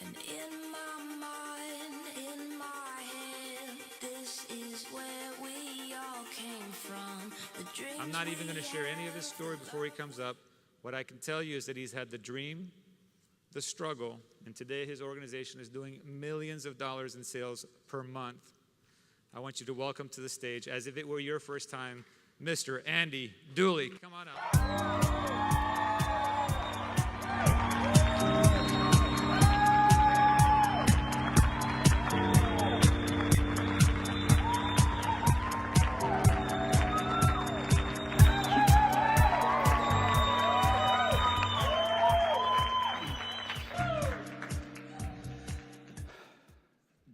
And in my mind, in my head, this is where we all came from. The dreams I'm not even we going to share any of his had. story before he comes up. What I can tell you is that he's had the dream, the struggle, and today his organization is doing millions of dollars in sales per month. I want you to welcome to the stage, as if it were your first time, Mr. Andy Dooley. Come on up.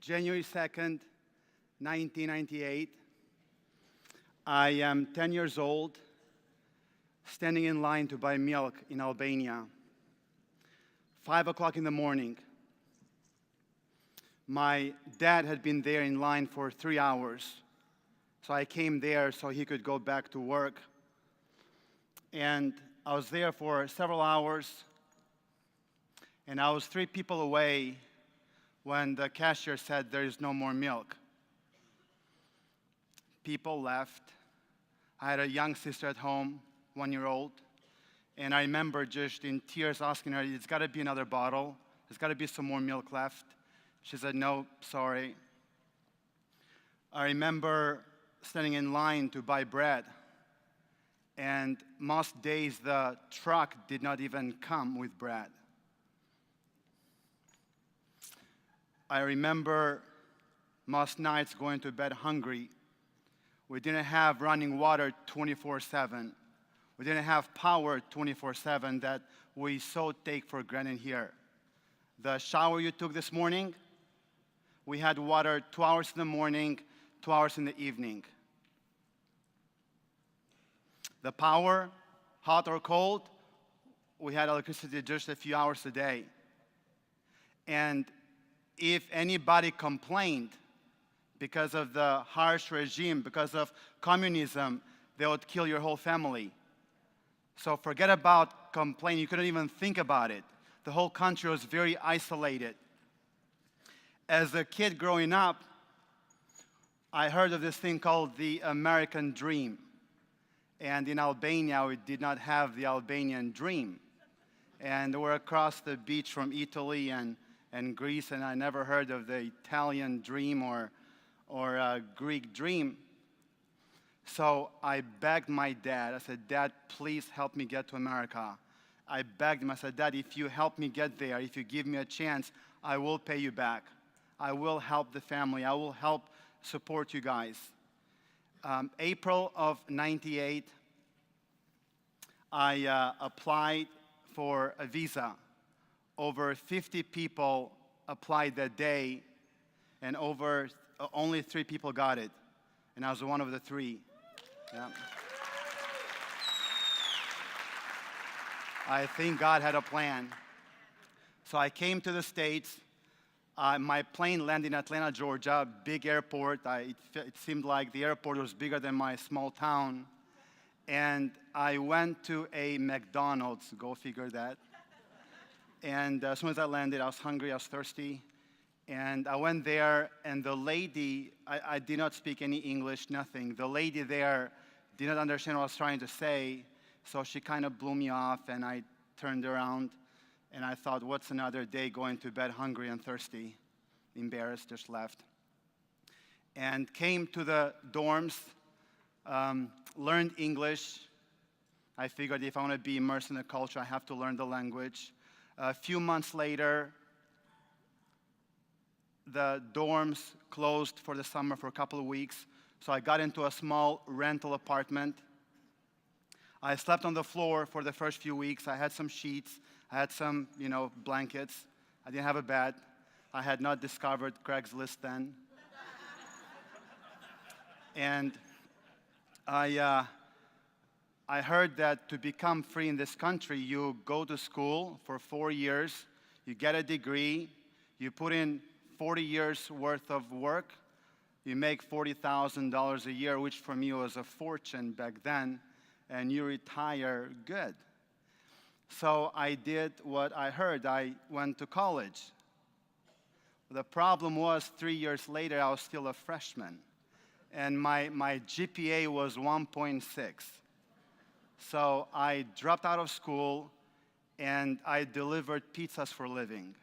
January 2nd, 1998. I am 10 years old, standing in line to buy milk in Albania. 5 o'clock in the morning. My dad had been there in line for 3 hours. So I came there so he could go back to work. And I was there for several hours. And I was 3 people away when the cashier said there is no more milk. People left. I had a young sister at home, 1-year-old, and I remember just in tears asking her, "It's got to be another bottle. There's got to be some more milk left." She said, "No, sorry." I remember standing in line to buy bread, and most days the truck did not even come with bread. I remember most nights going to bed hungry. We didn't have running water 24/7. We didn't have power 24/7 that we so take for granted here. The shower you took this morning, we had water 2 hours in the morning, 2 hours in the evening. The power, hot or cold, we had electricity just a few hours a day. And if anybody complained because of the harsh regime, because of communism, they would kill your whole family. So forget about complaining. You couldn't even think about it. The whole country was very isolated. As a kid growing up, I heard of this thing called the American dream. And in Albania, we did not have the Albanian dream. And we're across the beach from Italy and Greece, and I never heard of the Italian dream or Greek dream. So I begged my dad. I said, "Dad, please help me get to America." I begged him. I said, "Dad, if you help me get there, if you give me a chance, I will pay you back. I will help the family. I will help support you guys." April of '98, I applied for a visa. Over 50 people applied that day, and only 3 people got it. And I was one of the 3. Yeah. I think God had a plan. So I came to the States. My plane landed in Atlanta, Georgia, big airport. It seemed like the airport was bigger than my small town. And I went to a McDonald's, go figure that. And as soon as I landed, I was hungry, I was thirsty. And I went there, and the lady, I did not speak any English, nothing. The lady there did not understand what I was trying to say, so she kind of blew me off, and I turned around, and I thought, what's another day going to bed hungry and thirsty? Embarrassed, just left. And came to the dorms, learned English. I figured if I want to be immersed in the culture, I have to learn the language. A few months later, the dorms closed for the summer for a couple of weeks, so I got into a small rental apartment. I slept on the floor for the first few weeks. I had some sheets. I had some, blankets. I didn't have a bed. I had not discovered Craigslist then. And I heard that to become free in this country, you go to school for 4 years, you get a degree, you put in 40 years worth of work, you make $40,000 a year, which for me was a fortune back then, and you retire good. So I did what I heard. I went to college. The problem was 3 years later, I was still a freshman. And my GPA was 1.6. So I dropped out of school and I delivered pizzas for a living.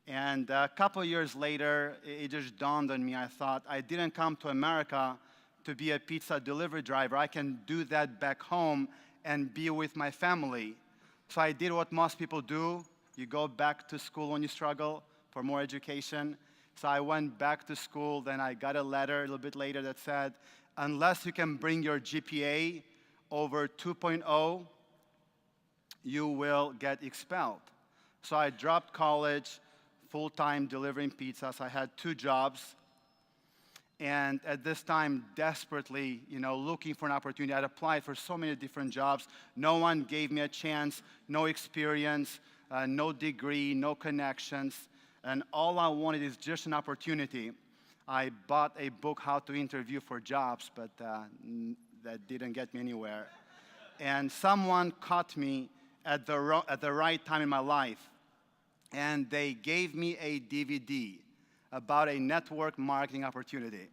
And a couple of years later, it just dawned on me. I thought, I didn't come to America to be a pizza delivery driver. I can do that back home and be with my family. So I did what most people do. You go back to school when you struggle for more education. So I went back to school. Then I got a letter a little bit later that said, unless you can bring your GPA over 2.0, you will get expelled. So I dropped college, full-time delivering pizzas. I had 2 jobs. And at this time, desperately, looking for an opportunity. I'd applied for so many different jobs. No one gave me a chance, no experience, no degree, no connections. And all I wanted is just an opportunity. I bought a book, How to Interview for Jobs, but that didn't get me anywhere. And someone caught me at the right time in my life. And they gave me a DVD about a network marketing opportunity.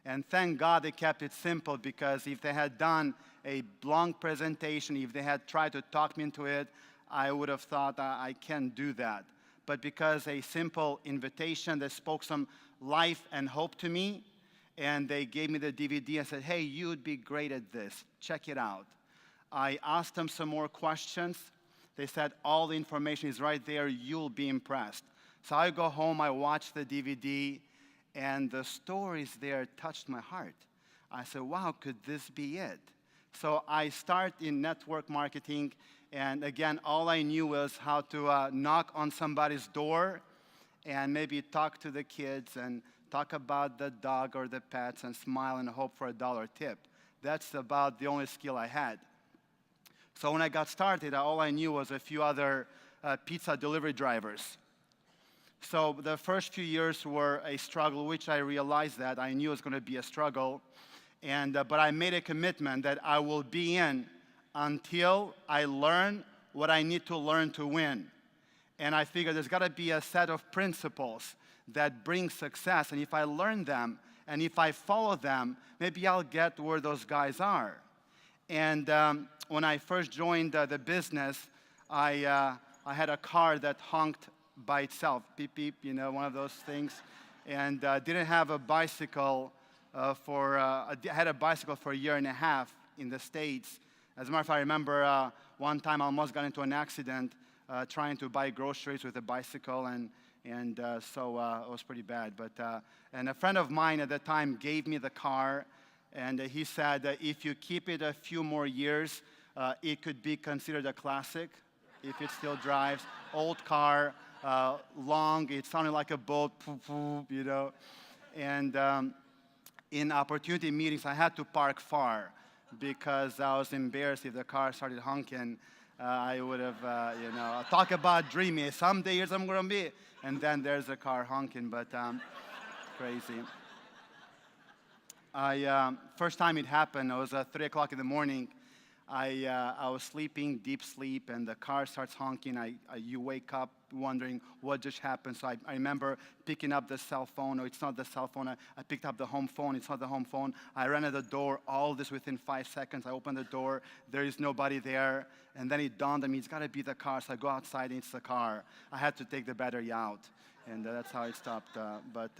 And thank God they kept it simple, because if they had done a long presentation, if they had tried to talk me into it, I would have thought I can't do that. But because a simple invitation that spoke some life and hope to me, and they gave me the DVD and said, hey, you'd be great at this. Check it out. I asked them some more questions. They said, all the information is right there. You'll be impressed. So I go home, I watch the DVD, and the stories there touched my heart. I said, wow, could this be it? So I start in network marketing, and again, all I knew was how to knock on somebody's door and maybe talk to the kids and talk about the dog or the pets and smile and hope for a $1 tip. That's about the only skill I had. So when I got started, all I knew was a few other pizza delivery drivers. So the first few years were a struggle, which I realized that. I knew it was going to be a struggle. But I made a commitment that I will be in until I learn what I need to learn to win. And I figured there's got to be a set of principles that bring success. And if I learn them, and if I follow them, maybe I'll get where those guys are. And when I first joined the business, I had a car that honked by itself, beep, beep, one of those things. And didn't have a bicycle I had a bicycle for a year and a half in the States. As a matter of fact, I remember one time I almost got into an accident trying to buy groceries with a bicycle, and so it was pretty bad. And a friend of mine at the time gave me the car, and he said that if you keep it a few more years, it could be considered a classic if it still drives. Old car, long, it sounded like a boat, And in opportunity meetings, I had to park far because I was embarrassed if the car started honking. I would have, talk about dreaming. Someday here's I'm going to be. And then there's a car honking, but crazy. First time it happened, it was 3 o'clock in the morning. I was sleeping, deep sleep, and the car starts honking. You wake up wondering what just happened. So I remember picking up the cell phone. No, it's not the cell phone. I picked up the home phone. It's not the home phone. I ran at the door. All this within 5 seconds. I opened the door. There is nobody there. And then it dawned on me, it's got to be the car. So I go outside, and it's the car. I had to take the battery out. And that's how it stopped. But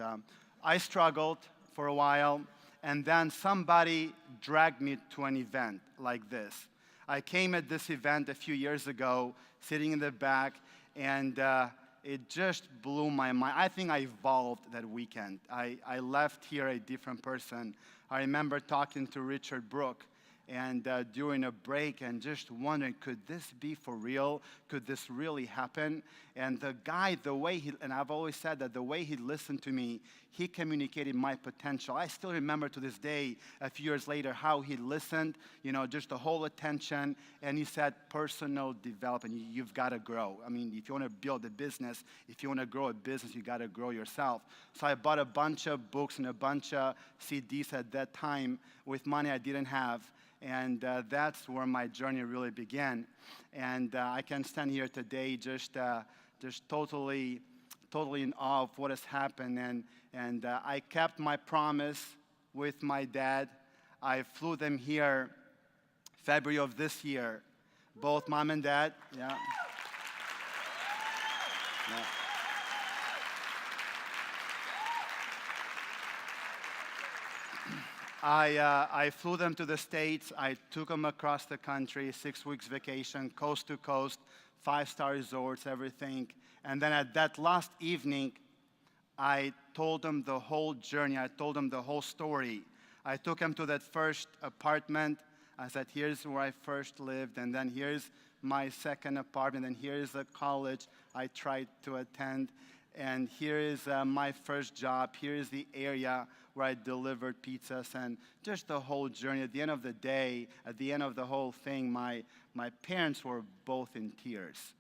I struggled for a while. And then somebody dragged me to an event like this. I came at this event a few years ago, sitting in the back, and it just blew my mind. I think I evolved that weekend. I left here a different person. I remember talking to Richard Brooke, and during a break, and just wondering, could this be for real? Could this really happen? And the guy, and I've always said that the way he listened to me, he communicated my potential. I still remember to this day, a few years later, how he listened, just the whole attention, and he said, personal development, you've got to grow. I mean, if you want to build a business, if you want to grow a business, you got to grow yourself. So I bought a bunch of books and a bunch of CDs at that time with money I didn't have. And that's where my journey really began. And I can stand here today just totally totally in awe of what has happened. And I kept my promise with my dad. I flew them here February of this year, both mom and dad. Yeah. Yeah. I flew them to the States. I took them across the country, 6 weeks vacation, coast to coast, 5-star resorts, everything. And then at that last evening, I told them the whole journey. I told them the whole story. I took them to that first apartment. I said, here's where I first lived, and then here's my second apartment, and here's the college I tried to attend, and here is my first job. Here is the area where I delivered pizzas, and just the whole journey. At the end of the day, at the end of the whole thing, my parents were both in tears.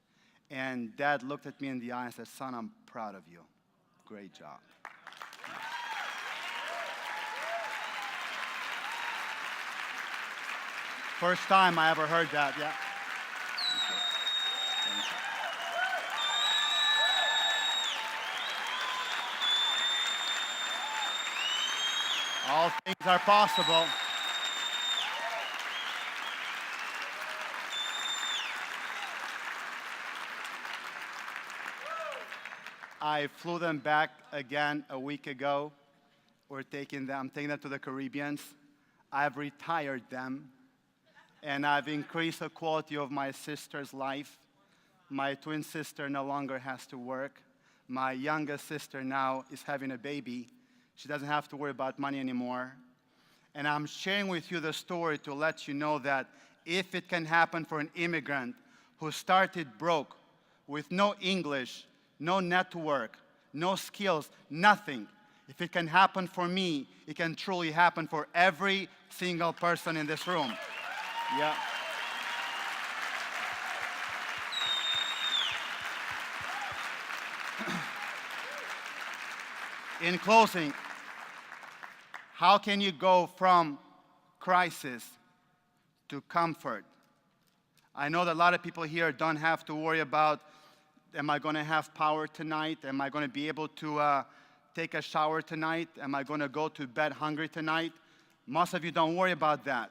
And Dad looked at me in the eye and said, son, I'm proud of you. Great job. First time I ever heard that, yeah. Thank you. All things are possible. I flew them back again a week ago. I'm taking them to the Caribbean. I've retired them, and I've increased the quality of my sister's life. My twin sister no longer has to work. My youngest sister now is having a baby. She doesn't have to worry about money anymore. And I'm sharing with you the story to let you know that if it can happen for an immigrant who started broke with no English, no network, no skills, nothing, if it can happen for me, it can truly happen for every single person in this room. Yeah. In closing, how can you go from crisis to comfort? I know that a lot of people here don't have to worry about, am I going to have power tonight? Am I going to be able to take a shower tonight? Am I going to go to bed hungry tonight? Most of you don't worry about that.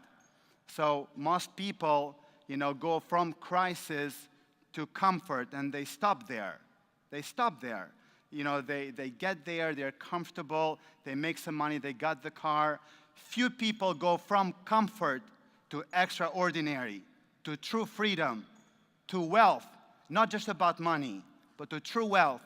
So most people, go from crisis to comfort, and they stop there. They stop there. They get there, they're comfortable, they make some money, they got the car. Few people go from comfort to extraordinary, to true freedom, to wealth. Not just about money, but to true wealth.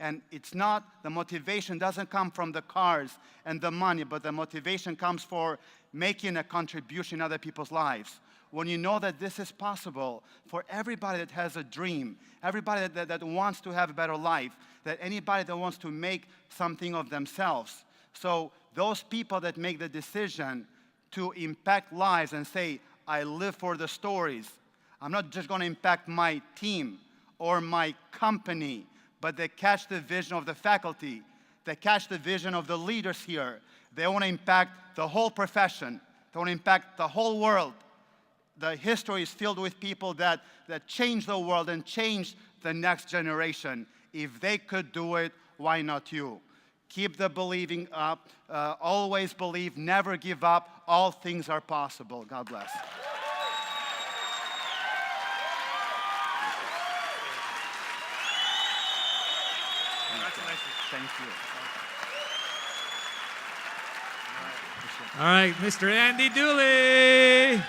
And it's not, the motivation doesn't come from the cars and the money, but the motivation comes for making a contribution in other people's lives. When you know that this is possible for everybody that has a dream, everybody that wants to have a better life, that anybody that wants to make something of themselves. So those people that make the decision to impact lives and say, I live for the stories. I'm not just going to impact my team or my company, but they catch the vision of the faculty. They catch the vision of the leaders here. They want to impact the whole profession. They want to impact the whole world. The history is filled with people that changed the world and changed the next generation. If they could do it, why not you? Keep the believing up. Always believe. Never give up. All things are possible. God bless. Congratulations. Thank you. All right, Mr. Andy Dooley.